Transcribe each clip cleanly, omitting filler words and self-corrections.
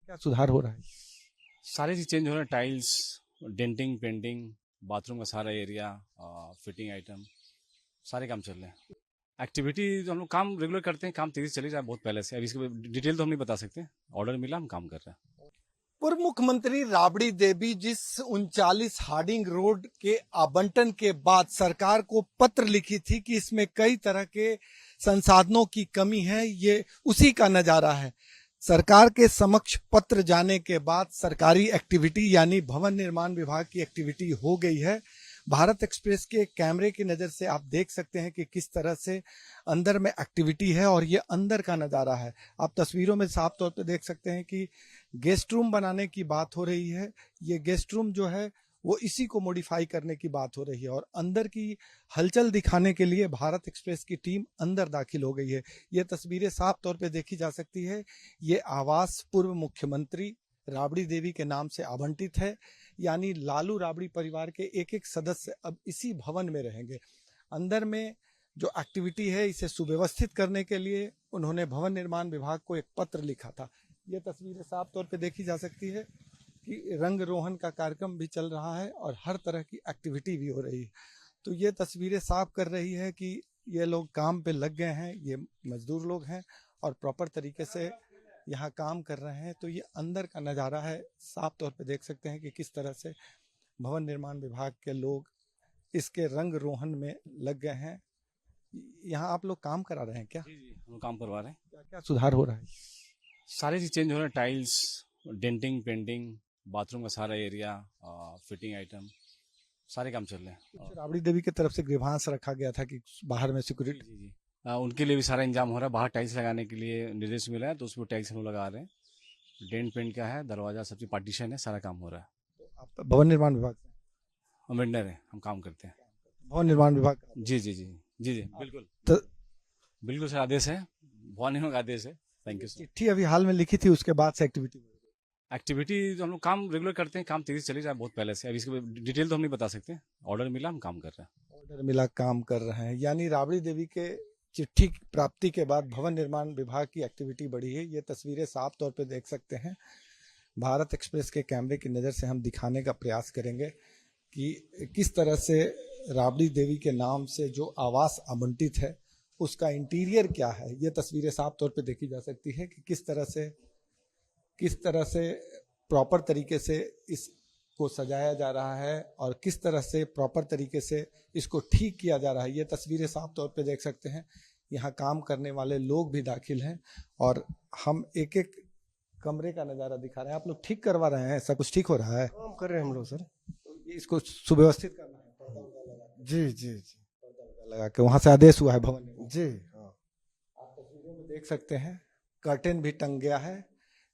क्या सुधार हो रहा है? सारी चीज़ चेंज हो रहा है। टाइल्स, डेंटिंग, पेंटिंग, बाथरूम का सारा एरिया, फिटिंग आइटम, सारे काम चल रहे हैं। एक्टिविटी जो हम लोग काम रेगुलर करते हैं, काम तेजी चली रहा है बहुत पहले से। अभी इसकी डिटेल तो हम नहीं बता सकते। ऑर्डर मिला, हम काम कर रहे हैं। पूर्व मुख्यमंत्री राबड़ी देवी जिस 39 हार्डिंग रोड के आवंटन के बाद सरकार को पत्र लिखी थी कि इसमें कई तरह के संसाधनों की कमी है, ये उसी का नजारा है। सरकार के समक्ष पत्र जाने के बाद सरकारी एक्टिविटी यानी भवन निर्माण विभाग की एक्टिविटी हो गई है। भारत एक्सप्रेस के कैमरे की नज़र से आप देख सकते हैं कि किस तरह से अंदर में एक्टिविटी है और ये अंदर का नज़ारा है। आप तस्वीरों में साफ तौर पे देख सकते हैं कि गेस्ट रूम बनाने की बात हो रही है। ये गेस्ट रूम जो है वो इसी को मॉडिफाई करने की बात हो रही है और अंदर की हलचल दिखाने के लिए भारत एक्सप्रेस की टीम अंदर दाखिल हो गई है। ये तस्वीरें साफ तौर पे देखी जा सकती है। ये आवास पूर्व मुख्यमंत्री राबड़ी देवी के नाम से आवंटित है, यानी लालू राबड़ी परिवार के एक एक सदस्य अब इसी भवन में रहेंगे। अंदर में जो एक्टिविटी है इसे सुव्यवस्थित करने के लिए उन्होंने भवन निर्माण विभाग को एक पत्र लिखा था। ये तस्वीरें साफ तौर पे देखी जा सकती है कि रंग रोहन का कार्यक्रम भी चल रहा है और हर तरह की एक्टिविटी भी हो रही है। तो ये तस्वीरें साफ कर रही है कि ये लोग काम पे लग गए हैं, ये मजदूर लोग हैं और प्रॉपर तरीके से यहाँ काम कर रहे हैं। तो ये अंदर का नज़ारा है, साफ तौर पे देख सकते हैं कि किस तरह से भवन निर्माण विभाग के लोग इसके रंग रोहन में लग गए हैं। यहाँ आप लोग काम करा रहे हैं क्या? जी जी, हम लोग काम करवा रहे हैं। क्या क्या सुधार हो रहा है? सारी चीज़ चेंज हो रहा है। टाइल्स, डेंटिंग, पेंटिंग, बाथरूम का सारा एरिया, फिटिंग आइटम, सारे काम चल रहे हैं। राबड़ी देवी की तरफ से ग्रीवांस रखा गया था कि बाहर में जी सिक्योरिटी। जी जी, उनके लिए भी सारा इंतजाम हो रहा है। बाहर टाइल्स लगाने के लिए निर्देश मिला है, तो उसमें टाइल्स हम लोग लगा रहे हैं। डेंट पेंट का है, दरवाजा, सब चीज़ पार्टीशन है, सारा काम हो रहा है। आप भवन निर्माण विभाग से? हम वेंडर है, हम काम करते हैं। भवन निर्माण विभाग जी जी जी जी जी, बिल्कुल तो बिल्कुल सर, आदेश है, भवन निर्माण का आदेश है। Thank you sir. चिट्ठी अभी हाल में लिखी थी, उसके बाद से एक्टिविटी एक्टिविटी जो हम लोग काम रेगुलर करते हैं, काम तेजी चली रहा है बहुत पहले से। अभी इसकी डिटेल तो हम नहीं बता सकते। ऑर्डर मिला, हम काम कर रहे हैं। ऑर्डर मिला, काम कर रहे हैं। यानी राबड़ी देवी के चिट्ठी प्राप्ति के बाद भवन निर्माण विभाग की एक्टिविटी बढ़ी है। ये तस्वीरें साफ तौर पे देख सकते हैं। भारत एक्सप्रेस के कैमरे की नज़र से हम दिखाने का प्रयास करेंगे कि किस तरह से राबड़ी देवी के नाम से जो आवास आवंटित है उसका इंटीरियर क्या है। ये तस्वीरें साफ तौर पे देखी जा सकती है कि किस तरह से प्रॉपर तरीके से इसको सजाया जा रहा है और किस तरह से प्रॉपर तरीके से इसको ठीक किया जा रहा है। ये तस्वीरें साफ तौर पे देख सकते हैं। यहाँ काम करने वाले लोग भी दाखिल हैं और हम एक एक कमरे का नज़ारा दिखा रहे हैं। आप लोग ठीक करवा रहे हैं, ऐसा कुछ ठीक हो रहा है? काम कर रहे हैं हम लोग सर। तो ये इसको सुव्यवस्थित करना है। जी जी जी लगा के वहां से आदेश हुआ है भवन में। जी हाँ। आप तस्वीरों में देख सकते हैं कर्टेन भी टंग गया है,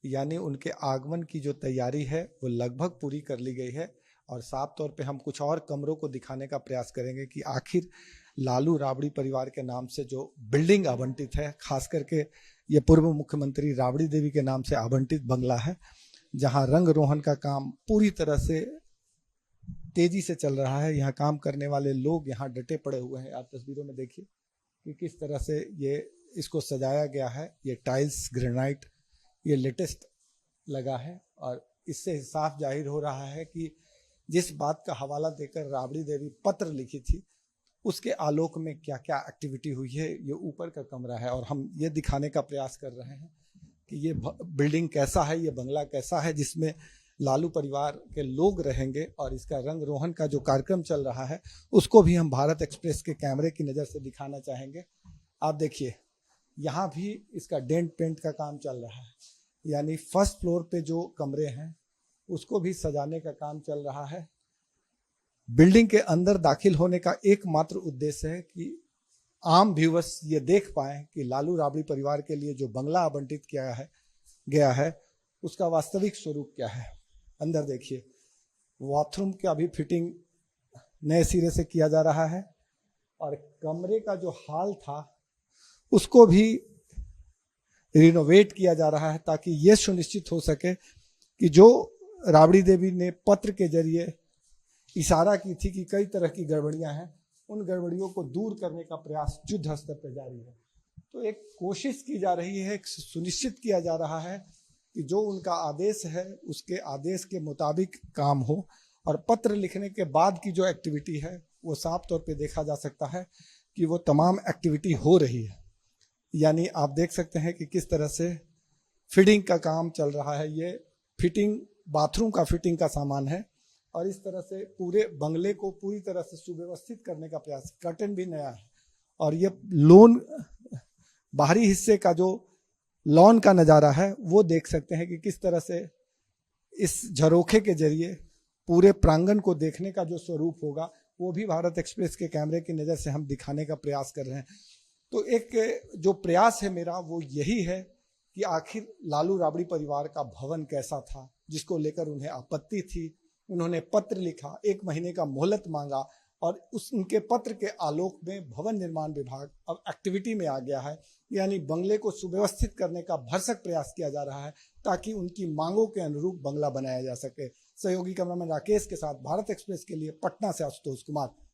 यानी उनके आगमन की जो तैयारी है वो लगभग पूरी कर ली गई है। और साफ तौर पे हम कुछ और कमरों को दिखाने का प्रयास करेंगे कि आखिर लालू राबड़ी परिवार के नाम से जो बिल्डिंग आवंटित है, खास करके ये पूर्व मुख्यमंत्री राबड़ी देवी के नाम से आवंटित बंगला है, जहां रंग रोहन का काम पूरी तरह से तेजी से चल रहा है। यहाँ काम करने वाले लोग यहाँ डटे पड़े हुए हैं। आप तस्वीरों में देखिए कि किस तरह से ये इसको सजाया गया है। ये टाइल्स, ग्रेनाइट, ये लेटेस्ट लगा है और इससे साफ जाहिर हो रहा है कि जिस बात का हवाला देकर राबड़ी देवी पत्र लिखी थी उसके आलोक में क्या क्या एक्टिविटी हुई है। ये ऊपर का कमरा है और हम ये दिखाने का प्रयास कर रहे हैं कि ये बिल्डिंग कैसा है, ये बंगला कैसा है जिसमें लालू परिवार के लोग रहेंगे और इसका रंग रोहन का जो कार्यक्रम चल रहा है उसको भी हम भारत एक्सप्रेस के कैमरे की नज़र से दिखाना चाहेंगे। आप देखिए यहाँ भी इसका डेंट पेंट का काम चल रहा है, यानी फर्स्ट फ्लोर पे जो कमरे हैं उसको भी सजाने का काम चल रहा है। बिल्डिंग के अंदर दाखिल होने का एकमात्र उद्देश्य है कि आम व्यूवर्स ये देख पाएं कि लालू राबड़ी परिवार के लिए जो बंगला आवंटित किया गया है उसका वास्तविक स्वरूप क्या है। अंदर देखिए, बाथरूम का भी फिटिंग नए सिरे से किया जा रहा है और कमरे का जो हाल था उसको भी रिनोवेट किया जा रहा है ताकि ये सुनिश्चित हो सके कि जो राबड़ी देवी ने पत्र के जरिए इशारा की थी कि कई तरह की गड़बड़ियां हैं, उन गड़बड़ियों को दूर करने का प्रयास युद्ध स्तर पर जारी है। तो एक कोशिश की जा रही है, सुनिश्चित किया जा रहा है कि जो उनका आदेश है उसके आदेश के मुताबिक काम हो, और पत्र लिखने के बाद की जो एक्टिविटी है वो साफ तौर पे देखा जा सकता है कि वो तमाम एक्टिविटी हो रही है। यानी आप देख सकते हैं कि किस तरह से फिटिंग का काम चल रहा है। ये फिटिंग, बाथरूम का फिटिंग का सामान है, और इस तरह से पूरे बंगले को पूरी तरह से सुव्यवस्थित करने का प्रयास। कर्टन भी नया है, और ये लॉन, बाहरी हिस्से का जो लॉन का नज़ारा है वो देख सकते हैं कि किस तरह से इस झरोखे के जरिए पूरे प्रांगण को देखने का जो स्वरूप होगा वो भी भारत एक्सप्रेस के कैमरे की नज़र से हम दिखाने का प्रयास कर रहे हैं। तो एक जो प्रयास है मेरा वो यही है कि आखिर लालू राबड़ी परिवार का भवन कैसा था, जिसको लेकर उन्हें आपत्ति थी। उन्होंने पत्र लिखा, 1 महीने का मोहलत मांगा, और उनके पत्र के आलोक में भवन निर्माण विभाग अब एक्टिविटी में आ गया है। यानी बंगले को सुव्यवस्थित करने का भरसक प्रयास किया जा रहा है ताकि उनकी मांगों के अनुरूप बंगला बनाया जा सके। सहयोगी कैमरामैन राकेश के साथ भारत एक्सप्रेस के लिए पटना से आशुतोष कुमार।